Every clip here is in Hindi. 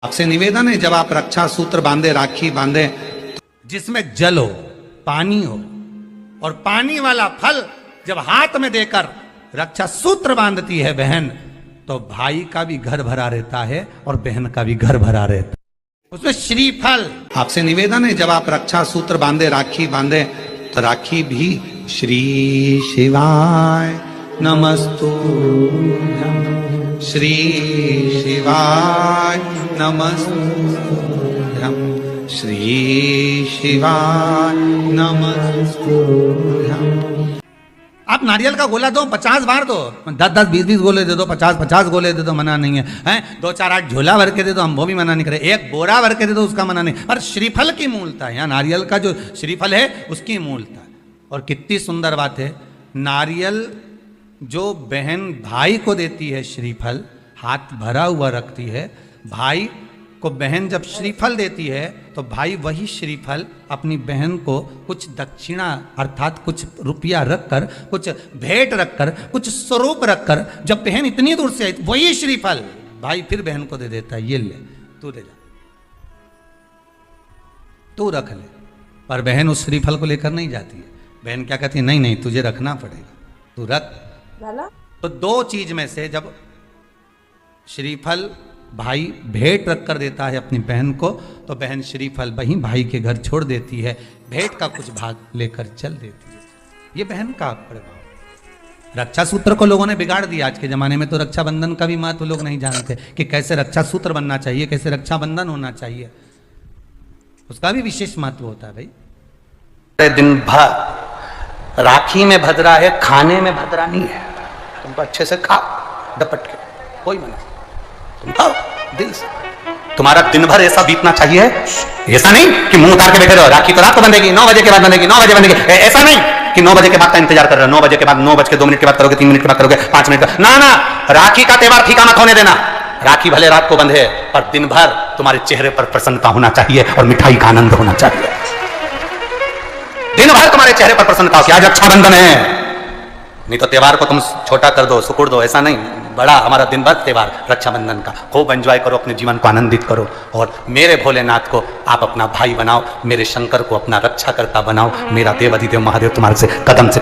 आपसे निवेदन है, जब आप रक्षा सूत्र बांधे, राखी बांधे, जिसमें जल हो, पानी हो, और पानी वाला फल जब हाथ में देकर रक्षा सूत्र बांधती है बहन, तो भाई का भी घर भरा रहता है और बहन का भी घर भरा रहता है। उसमें श्रीफल। आपसे निवेदन है, जब आप रक्षा सूत्र बांधे, राखी बांधे, तो राखी भी श्री शिवाय नमस्तुभ्यं, श्री शिवाय नमस्तुभ्यं, श्री शिवाय नमस्तुभ्यं। आप नारियल का गोला दो, 50 बार दो, 10-10, 20-20 गोले दे दो, 50-50 गोले दे दो, मना नहीं है, हैं? 2-4-8 झोला भर के दे दो, हम वो भी मना नहीं करे, एक बोरा भर के दे दो, उसका मना नहीं। पर श्रीफल की मूलता है, यहाँ नारियल का जो श्रीफल है उसकी मूलता है। और कितनी सुंदर बात है, नारियल जो बहन भाई को देती है श्रीफल, हाथ भरा हुआ रखती है, भाई को बहन जब श्रीफल देती है तो भाई वही श्रीफल अपनी बहन को कुछ दक्षिणा अर्थात कुछ रुपया रखकर, कुछ भेंट रखकर, कुछ स्वरूप रखकर, जब बहन इतनी दूर से आई वही श्रीफल भाई फिर बहन को दे देता है, ये ले तू ले जा, तू रख ले। पर बहन उस श्रीफल को लेकर नहीं जाती है, बहन क्या कहती है, नहीं नहीं तुझे रखना पड़ेगा, तू रख। तो दो चीज में से जब श्रीफल भाई भेंट रख कर देता है अपनी बहन को, तो बहन श्रीफल वहीं भाई के घर छोड़ देती है, भेंट का कुछ भाग लेकर चल देती है। ये बहन का प्रभाव। रक्षा सूत्र को लोगों ने बिगाड़ दिया आज के जमाने में, तो रक्षाबंधन का भी महत्व लोग नहीं जानते कि कैसे रक्षा सूत्र बनना चाहिए, कैसे रक्षाबंधन होना चाहिए, उसका भी विशेष महत्व होता है भाई। दिन भर राखी में भद्रा है, खाने में भद्रा नहीं है, तुमको अच्छे से खाओ डपट के, कोई मना, तुम खाओ दिल से। तुम्हारा दिन भर ऐसा बीतना चाहिए, ऐसा नहीं कि मुंह उतार के बैठे रहो, राखी तो रात को बंधेगी, 9 बजे के बाद बंधेगी, 9 बजे बंधेगी, ऐसा नहीं कि 9 बजे के बाद का इंतजार कर रहे हो, 9 बजे के बाद 9 बज के 2 मिनट के बाद करोगे, 3 मिनट के बाद करोगे, 5 मिनट का, ना ना, राखी का त्योहार फीका मत होने देना। राखी भले रात को बंधे पर दिन भर तुम्हारे चेहरे पर प्रसन्नता होना चाहिए और मिठाई का आनंद होना चाहिए। दिन भर तुम्हारे चेहरे पर प्रसन्नता हो कि आज रक्षाबंधन है, नहीं तो त्योहार को तुम छोटा कर दो, सुकुड़ दो, ऐसा नहीं, बड़ा हमारा दिन भर त्योहार रक्षाबंधन का खूब एंजॉय करो, अपने जीवन को आनंदित करो। और मेरे भोलेनाथ को आप अपना भाई बनाओ, मेरे शंकर को अपना रक्षाकर्ता बनाओ, मेरा देव अधिदेव महादेव तुम्हारे से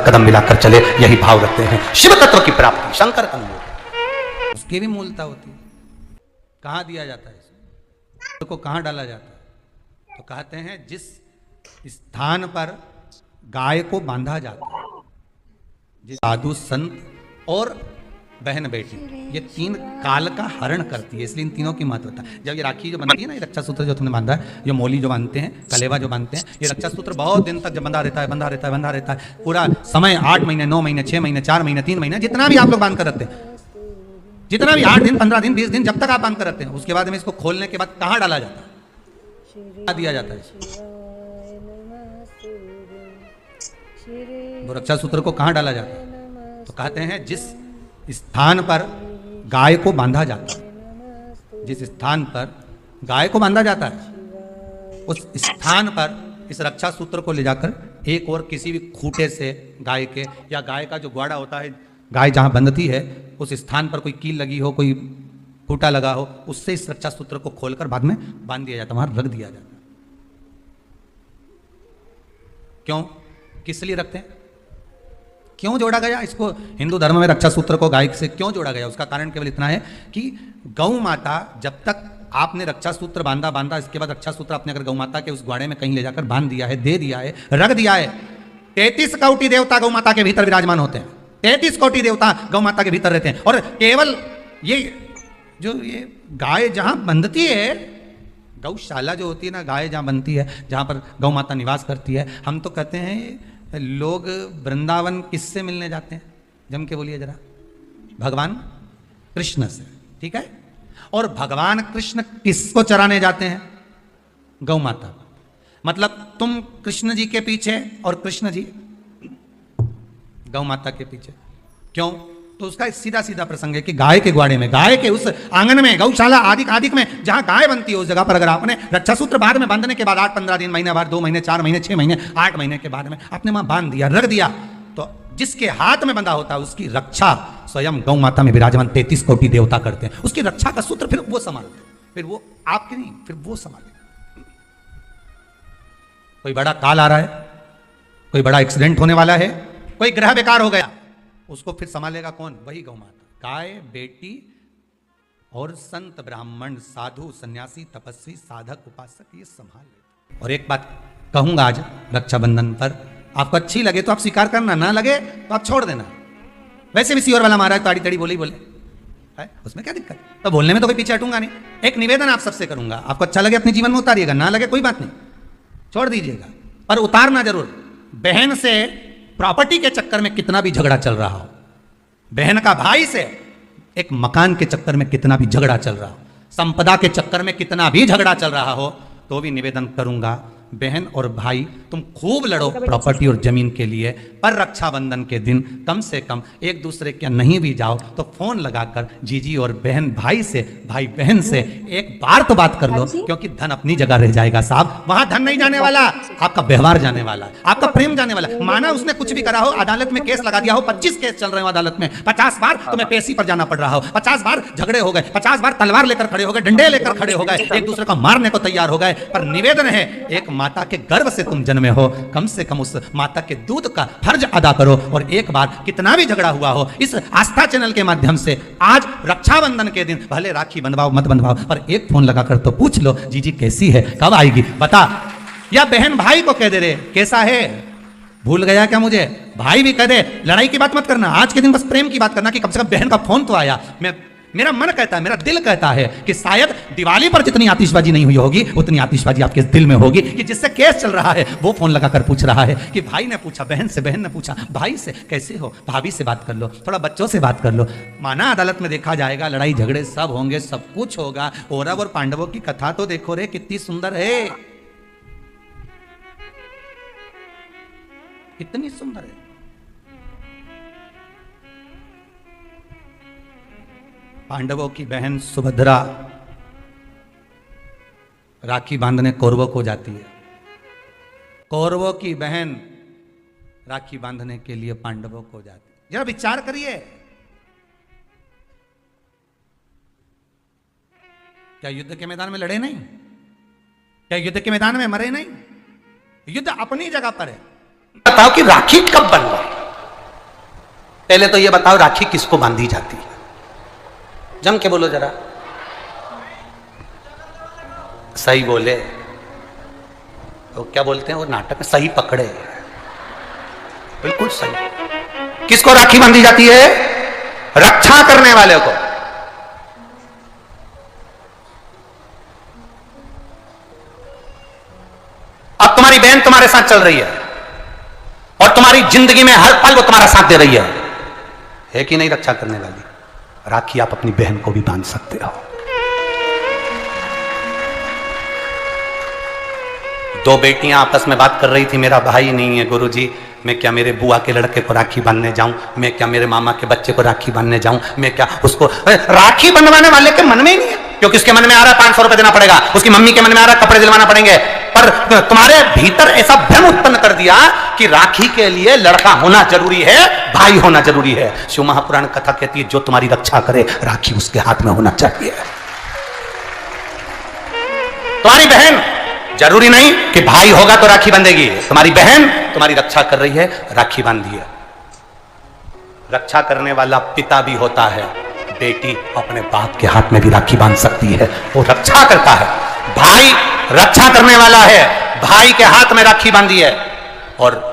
कदम मिलाकर चले, यही भाव रखते हैं। शिव तत्व की प्राप्ति शंकर का मूल, उसकी भी मूलता होती है। कहाँ दिया जाता है इसको, को कहाँ डाला जाता है, तो कहते हैं जिस स्थान पर गाय को बांधा जाता है, जिस साधु संत और बहन बेटी, ये 3 काल का हरण करती है, इसलिए इन तीनों की महत्वता। जब ये राखी जो बनती है ना, ये रक्षा सूत्र जो तुमने बांधा है, ये मोली जो बांधते हैं, कलेवा जो बांधते हैं, ये रक्षा सूत्र बहुत दिन तक जब बंधा रहता है, पूरा समय 8 महीने, 9 महीने, 6 महीने, 4 महीने, 3 महीने, जितना भी आप लोग बांध कर रखते हैं, जितना भी 8 दिन, 15 दिन, 20 दिन, जब तक आप बांध कर रखते हैं, उसके बाद में इसको खोलने के बाद कहाँ डाला जाता है, दिया जाता है, वो रक्षा सूत्र को कहाँ डाला जाता है, तो कहते हैं जिस स्थान पर गाय को बांधा जाता है, जिस स्थान पर गाय को बांधा जाता है, उस स्थान पर इस रक्षा सूत्र को ले जाकर एक और किसी भी खूंटे से गाय के, या गाय का जो ग्वाड़ा होता है, गाय जहां बंधती है उस स्थान पर कोई कील लगी हो, कोई खूंटा लगा हो, उससे इस रक्षा सूत्र को खोलकर बाद में बांध दिया जाता है, वहां रख दिया जाता है। क्यों, किस लिए रखते हैं, क्यों जोड़ा गया इसको हिंदू धर्म में, रक्षा सूत्र को गाय से क्यों जोड़ा गया, उसका कारण केवल इतना है कि गौ माता, जब तक आपने रक्षा सूत्र बांधा, इसके बाद रक्षा सूत्र आपने अगर गौ माता के उस ग्वाड़े में कहीं ले जाकर बांध दिया है, दे दिया है, रख दिया है, 33 कोटि देवता गौ माता के भीतर विराजमान होते हैं, 33 कोटि देवता गौ माता के भीतर रहते हैं। और केवल ये जो ये गाय जहां बंधती है, गौशाला जो होती है ना, गाय जहां बनती है, जहां पर गौ माता निवास करती है, हम तो कहते हैं लोग वृंदावन किससे मिलने जाते हैं, जम के बोलिए जरा, भगवान कृष्ण से, ठीक है। और भगवान कृष्ण किसको चराने जाते हैं, गौ माता। मतलब तुम कृष्ण जी के पीछे और कृष्ण जी गौ माता के पीछे, क्यों, तो उसका सीधा सीधा प्रसंग है कि गाय के ग्वाड़े में, गाय के उस आंगन में, गौशाला आदि में जहां गाय बनती है, उस जगह पर अगर आपने रक्षा सूत्र बाद में बांधने के बाद 8-15 दिन, महीना बाद, 2 महीने, 4 महीने, 6 महीने, 8 महीने के बाद में आपने वहां बांध दिया, रख दिया, तो जिसके हाथ में बंधा होता है उसकी रक्षा स्वयं गौ माता में विराजमान 33 कोटि देवता करते हैं, उसकी रक्षा का सूत्र फिर वो संभालते हैं। फिर वो आपकी नहीं, फिर वो संभालेगा। कोई बड़ा काल आ रहा है, कोई बड़ा एक्सीडेंट होने वाला है, कोई ग्रह बेकार हो गया, उसको फिर संभालेगा कौन? वही गौ माता। गाय, बेटी और संत, ब्राह्मण, साधु, सन्यासी, तपस्वी, साधक, उपासक, ये संभाल लेते। और एक बात कहूंगा आज रक्षाबंधन पर, आपको अच्छी लगे तो आप स्वीकार करना, ना लगे तो आप छोड़ देना। वैसे भी सियोर वाला महाराज ताड़ी ताड़ी बोले है, उसमें क्या दिक्कत? तो बोलने में तो कोई पीछे हटूंगा नहीं। एक निवेदन आप सबसे करूंगा, आपको अच्छा लगे अपने जीवन में उतारिएगा, ना लगे कोई बात नहीं, छोड़ दीजिएगा, पर उतारना जरूर। बहन से प्रॉपर्टी के चक्कर में कितना भी झगड़ा चल रहा हो, बहन का भाई से एक मकान के चक्कर में कितना भी झगड़ा चल रहा हो, संपदा के चक्कर में कितना भी झगड़ा चल रहा हो, तो भी निवेदन करूंगा, बहन और भाई तुम खूब लड़ो प्रॉपर्टी और जमीन के लिए, पर रक्षाबंधन के दिन कम से कम एक दूसरे के नहीं भी जाओ तो फोन लगाकर जीजी और बहन भाई से, भाई बहन से एक बार तो बात कर लो, क्योंकि धन अपनी जगह रह जाएगा साहब, वहां धन नहीं जाने वाला, आपका व्यवहार जाने वाला, आपका प्रेम जाने वाला। माना उसने कुछ भी करा हो, अदालत में केस लगा दिया हो, 25 केस चल रहे हो अदालत में, 50 बार तुम्हें पेशी पर जाना पड़ रहा हो, 50 बार झगड़े हो गए, 50 बार तलवार लेकर खड़े हो गए, डंडे लेकर खड़े हो गए, एक दूसरे को मारने को तैयार हो गए, पर निवेदन है, एक माता के गर्भ से तुम जन्मे हो, कम से कम उस माता के दूध का फर्ज अदा करो। और एक बार कितना भी झगड़ा हुआ हो, इस आस्था चैनल के माध्यम से आज रक्षाबंधन के दिन भले राखी बंधवाओ मत बंधवाओ, पर एक फोन लगाकर तो पूछ लो, जीजी कैसी है, कब आएगी बता। या बहन भाई को कह दे रे कैसा है, भूल गया क्या मुझे, भाई भी कह दे, लड़ाई की बात मत करना, आज के दिन बस प्रेम की बात करना कि कम से कम बहन का फोन तो आया। मेरा मन कहता है, मेरा दिल कहता है कि शायद दिवाली पर जितनी आतिशबाजी नहीं हुई होगी उतनी आतिशबाजी आपके दिल में होगी, कि जिससे केस चल रहा है वो फोन लगाकर पूछ रहा है कि भाई ने पूछा बहन से, बहन ने पूछा भाई से, कैसे हो, भाभी से बात कर लो, थोड़ा बच्चों से बात कर लो। माना अदालत में देखा जाएगा, लड़ाई झगड़े सब होंगे, सब कुछ होगा। कौरव और पांडवों की कथा तो देखो रे, कितनी सुंदर है, कितनी सुंदर है। पांडवों की बहन सुभद्रा राखी बांधने कौरवों को जाती है, कौरवों की बहन राखी बांधने के लिए पांडवों को जाती है। जरा विचार करिए, क्या युद्ध के मैदान में लड़े नहीं, क्या युद्ध के मैदान में मरे नहीं, युद्ध अपनी जगह पर है। बताओ कि राखी कब बन गई? पहले तो यह बताओ राखी किसको बांधी जाती है, जम के बोलो जरा, सही बोले तो क्या बोलते हैं वो नाटक में, सही पकड़े, बिल्कुल सही। किसको राखी बांधी जाती है? रक्षा करने वाले को। अब तुम्हारी बहन तुम्हारे साथ चल रही है और तुम्हारी जिंदगी में हर पल वो तुम्हारा साथ दे रही है कि नहीं रक्षा करने वाली? राखी आप अपनी बहन को भी बांध सकते हो। दो बेटियां आपस में बात कर रही थी, मेरा भाई नहीं है गुरुजी, मैं क्या मेरे बुआ के लड़के को राखी बांधने जाऊं, मैं क्या मेरे मामा के बच्चे को राखी बांधने जाऊं, मैं क्या उसको, राखी बंधवाने वाले के मन में ही नहीं है, क्योंकि उसके मन में आ रहा है 500 रुपए देना पड़ेगा, उसकी मम्मी के मन में आ रहा है कपड़े दिलवाना पड़ेंगे, पर तुम्हारे भीतर ऐसा भ्रम उत्पन्न कर दिया कि राखी के लिए लड़का होना जरूरी है, भाई होना जरूरी है। शिव महापुराण कथा कहती है जो तुम्हारी रक्षा करे राखी उसके हाथ में होना चाहिए। तुम्हारी बहन, जरूरी नहीं कि भाई होगा तो राखी बंधेगी, तुम्हारी बहन तुम्हारी रक्षा कर रही है, राखी बांधिए। रक्षा करने वाला पिता भी होता है, बेटी अपने बाप के हाथ में भी राखी बांध सकती है, वो रक्षा करता है। भाई रक्षा करने वाला है, भाई के हाथ में राखी बांधी है। और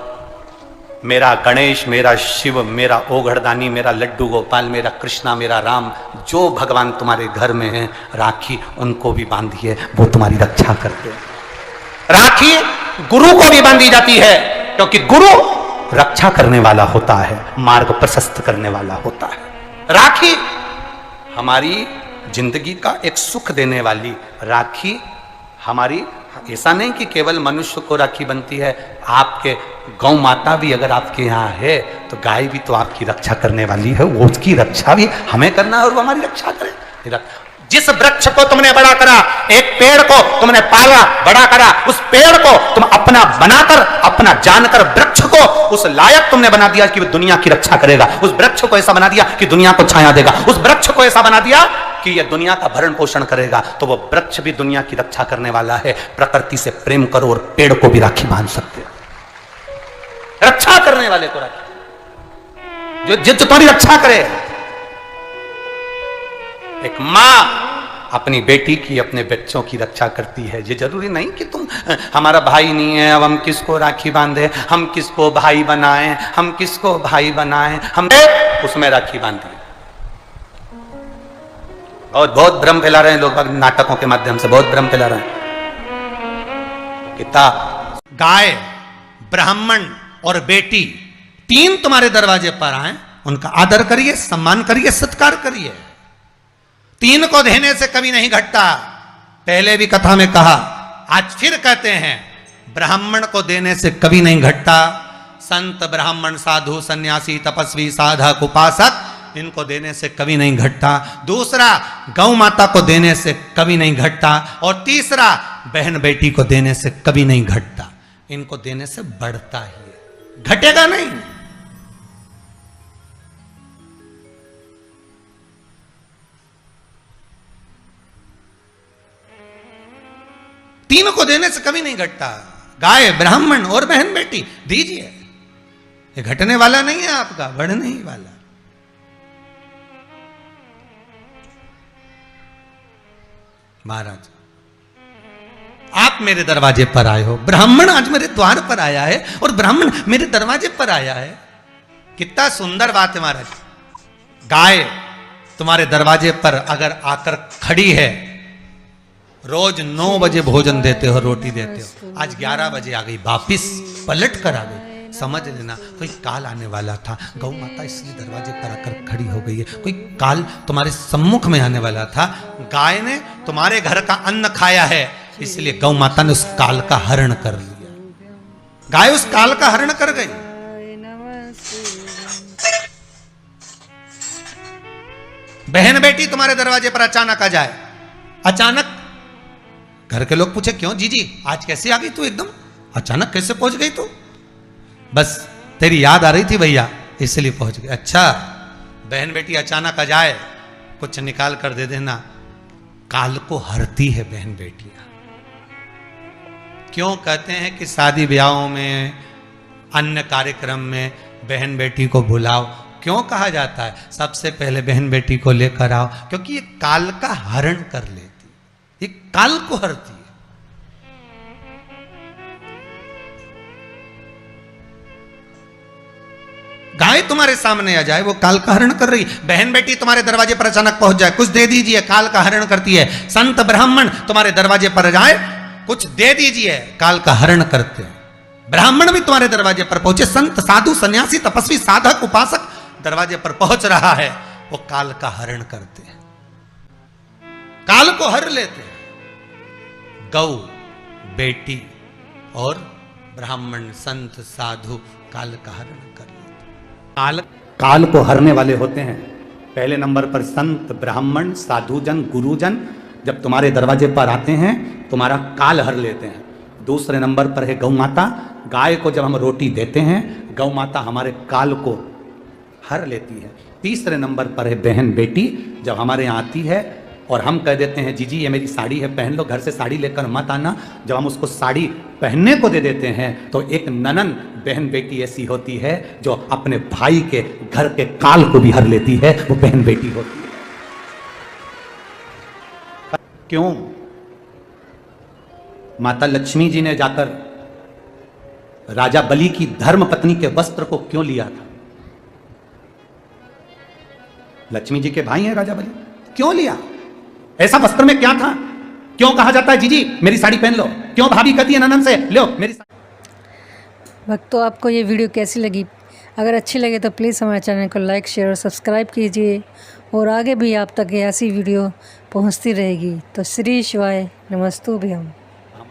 मेरा गणेश, मेरा शिव, मेरा ओघड़दानी, मेरा लड्डू गोपाल, मेरा कृष्णा, मेरा राम, जो भगवान तुम्हारे घर में है, राखी उनको भी बांधिए, वो तुम्हारी रक्षा करते हैं। राखी गुरु को भी बांधी जाती है, क्योंकि गुरु रक्षा करने वाला होता है, मार्ग प्रशस्त करने वाला होता है। राखी हमारी जिंदगी का एक सुख देने वाली, राखी हमारी, ऐसा नहीं कि केवल मनुष्य को राखी बनती है, आपके गौ माता भी अगर आपके यहाँ है तो गाय भी तो आपकी रक्षा करने वाली है, वो उसकी रक्षा भी हमें करना है और वो हमारी रक्षा करे। जिस वृक्ष को तुमने बड़ा करा, एक पेड़ को तुमने पाला बड़ा करा, उस पेड़ को तुम अपना बनाकर, अपना जानकर वृक्ष को उस लायक तुमने बना दिया कि वो दुनिया की रक्षा करेगा। उस वृक्ष को ऐसा बना दिया कि दुनिया को छाया देगा। उस वृक्ष को ऐसा बना दिया कि यह दुनिया का भरण पोषण करेगा, तो वो वृक्ष भी दुनिया की रक्षा करने वाला है। प्रकृति से प्रेम करो और पेड़ को भी राखी बांध सकते हो। रक्षा करने वाले को राखी, जो तुम्हारी रक्षा करे। एक मां अपनी बेटी की, अपने बच्चों की रक्षा करती है। ये जरूरी नहीं कि तुम हमारा भाई नहीं है, अब हम किसको राखी बांधे, हम किसको भाई बनाएं, हम किसको भाई बनाएं, हम उसमें राखी बांधी। और बहुत भ्रम फैला रहे हैं लोग नाटकों के माध्यम से, बहुत भ्रम फैला रहे हैं। कितना गाय, ब्राह्मण और बेटी तीन तुम्हारे दरवाजे पर आए, उनका आदर करिए, सम्मान करिए, सत्कार करिए। तीन को देने से कभी नहीं घटता। पहले भी कथा में कहा, आज फिर कहते हैं, ब्राह्मण को देने से कभी नहीं घटता। संत, ब्राह्मण, साधु, सन्यासी, तपस्वी, साधक, उपासक, इनको देने से कभी नहीं घटता। दूसरा, गौ माता को देने से कभी नहीं घटता। और तीसरा, बहन बेटी को देने से कभी नहीं घटता। इनको देने से बढ़ता ही, घटेगा नहीं। तीन को देने से कभी नहीं घटता। गाय, ब्राह्मण और बहन बेटी दीजिए, ये घटने वाला नहीं है आपका, बढ़ने ही वाला। महाराज, आप मेरे दरवाजे पर आए हो, ब्राह्मण आज मेरे द्वार पर आया है और ब्राह्मण मेरे दरवाजे पर आया है। कितना सुंदर बात है महाराज। गाय तुम्हारे दरवाजे पर अगर आकर खड़ी है, रोज 9 बजे भोजन देते हो, रोटी देते हो, आज 11 बजे आ गई, वापिस पलट कर आ गई, समझ लेना कोई काल आने वाला था। गौ माता इसलिए दरवाजे पर आकर खड़ी हो गई है, कोई काल तुम्हारे सम्मुख में आने वाला था। गाय ने तुम्हारे घर का अन्न खाया है, इसलिए गौ माता ने उस काल का हरण कर लिया। गाय उस काल का हरण कर गई। बहन बेटी तुम्हारे दरवाजे पर अचानक आ जाए, अचानक घर के लोग पूछे, क्यों जीजी आज कैसे आ गई तू, एकदम अचानक कैसे पहुंच गई तू? बस तेरी याद आ रही थी भैया, इसलिए पहुंच गई। अच्छा, बहन बेटी अचानक आ जाए, कुछ निकाल कर दे देना। काल को हरती है बहन बेटियां। क्यों कहते हैं कि शादी ब्याहों में, अन्य कार्यक्रम में बहन बेटी को बुलाओ? क्यों कहा जाता है सबसे पहले बहन बेटी को लेकर आओ? क्योंकि ये काल का हरण कर लेती, ये काल को हरती है। गाय तुम्हारे सामने आ जाए, वो काल का हरण कर रही। बहन बेटी तुम्हारे दरवाजे पर अचानक पहुंच जाए, कुछ दे दीजिए, काल का हरण करती है। संत ब्राह्मण तुम्हारे दरवाजे पर जाए, कुछ दे दीजिए, काल का हरण करते हैं। ब्राह्मण भी तुम्हारे दरवाजे पर पहुंचे, संत, साधु, सन्यासी, तपस्वी, साधक, उपासक दरवाजे पर पहुंच रहा है, वो काल का हरण करते हैं, काल को हर लेते हैं। गौ, बेटी और ब्राह्मण, संत, साधु काल का हरण कर लेते। काल को हरने वाले होते हैं। पहले नंबर पर संत, ब्राह्मण, साधुजन, गुरुजन जब तुम्हारे दरवाजे पर आते हैं, तुम्हारा काल हर लेते हैं। दूसरे नंबर पर है गौ माता। गाय को जब हम रोटी देते हैं, गौ माता हमारे काल को हर लेती है। तीसरे नंबर पर है बहन बेटी, जब हमारे यहाँ आती है और हम कह देते हैं जीजी ये मेरी साड़ी है, पहन लो, घर से साड़ी लेकर मत आना। जब हम उसको साड़ी पहनने को दे देते हैं, तो एक ननन बहन बेटी ऐसी होती है जो अपने भाई के घर के काल को भी हर लेती है, वो बहन बेटी होती है। क्यों? माता लक्ष्मी जी ने जाकर राजा बलि की धर्म पत्नी के वस्त्र को क्यों लिया था? लक्ष्मी जी के भाई हैं राजा बलि, क्यों लिया? ऐसा वस्त्र में क्या था? क्यों कहा जाता है जीजी मेरी साड़ी पहन लो? क्यों भाभी कहती है ननन से लो मेरी साड़ी? भक्तों, आपको ये वीडियो कैसी लगी? अगर अच्छी लगे तो प्लीज़ हमारे चैनल को लाइक, शेयर और सब्सक्राइब कीजिए, और आगे भी आप तक ऐसी वीडियो पहुंचती रहेगी। तो श्री शिवाय नमस्तुभ्यम।